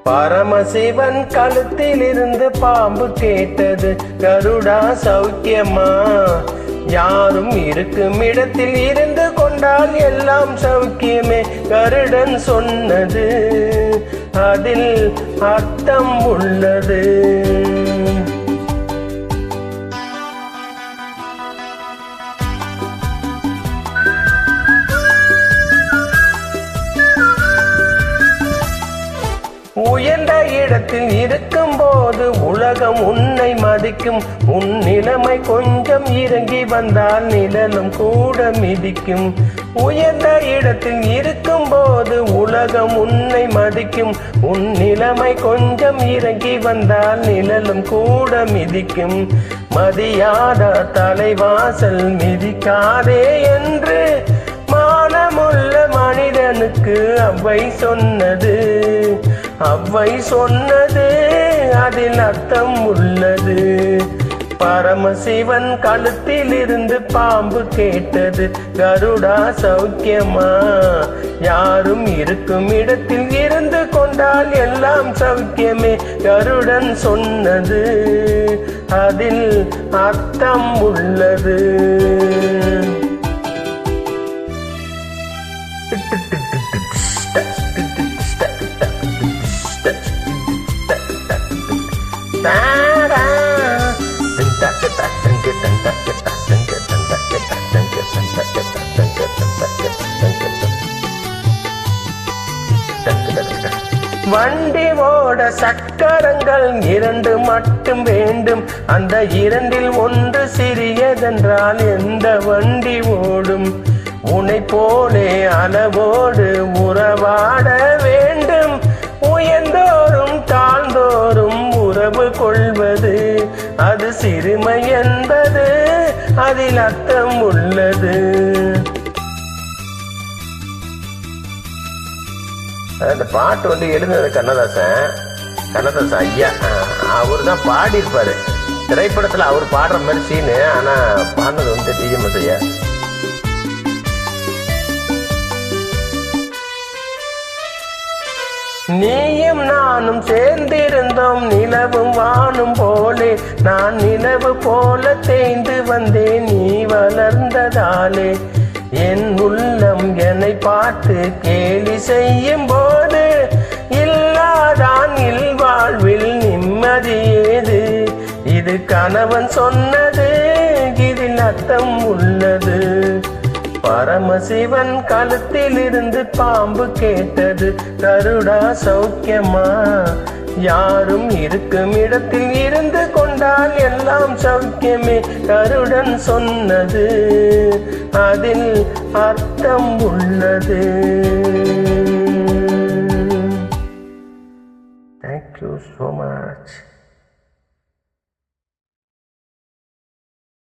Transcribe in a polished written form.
பரமசிவன் கழுத்தில் இருந்து பாம்பு கேட்டது, கருடா சௌக்கியமா? யாரும் இருக்கும் இடத்தில் இருந்து கொண்டால் எல்லாம் சௌக்கியமே. கருடன் சொன்னது அதில் அர்த்தம் உள்ளது. உயர்ந்த இடத்தில் இருக்கும் போது உலகம் உன்னை மதிக்கும். உன் நிலைமை கொஞ்சம் இறங்கி வந்தால் நிழலும் கூட மிதிக்கும். உயர்ந்த இடத்தில் இருக்கும் போது உலகம் உன்னை மதிக்கும். உன் நிலைமை கொஞ்சம் இறங்கி வந்தால் நிழலும் கூட மிதிக்கும். மதியாத தலைவாசல் மிதிக்காதே என்று மானமுள்ள மனிதனுக்கு அவ்வை சொன்னது. அவ்வை சொன்னது அதில் அர்த்தம் உள்ளது. பரமசிவன் கழுத்தில் இருந்து பாம்பு கேட்டது, கருடா சௌக்கியமா? யாரும் இருக்கும் இடத்தில் இருந்து கொண்டால் எல்லாம் சௌக்கியமே. கருடன் சொன்னது அதில் அர்த்தம் உள்ளது. வண்டி ஓட சக்கரங்கள் 2 மட்டும் வேண்டும். அந்த 2ல் ஒன்று சிறியதென்றால் எந்த வண்டி ஓடும்? உன்னை போலே அளவோடு உறவாட வேண்டும். உயர்ந்தோறும் தாழ்ந்தோறும் உறவு கொள்வது அது சிறுமை என்பது அதில் அர்த்தம் உள்ளது. அந்த பாட்டு எழுந்தது கண்ணதாசன் ஐயா. அவரு தான் பாடியிருப்பாரு திரைப்படத்துல. அவர் பாடுற மாதிரி சீனு, ஆனா பாடினது டிஎம்எஸ் ஐயா. நீயும் நானும் சேர்ந்திருந்தோம் நிலவும் வானும் போலே. நான் நிலவு போல தேய்ந்து வந்தேன் நீ வளர்ந்ததாலே. என் உள்ளம் என்னை பார்த்து கேலி செய்யும் போது இல்லாதான் இல்வாழ்வில் நிம்மதி ஏது? இது கணவன் சொன்னது, இதில் அர்த்தம் உள்ளது. பரமசிவன் கழுத்தில் இருந்து பாம்பு கேட்டது, கருடா சௌக்கியமா? யாரும் இருக்கும் இடத்தில் இருந்து கொண்டால் எல்லாம் சௌக்கியமே. கருடன் சொன்னது அதில் அர்த்தம் உள்ளது. Thank you so much.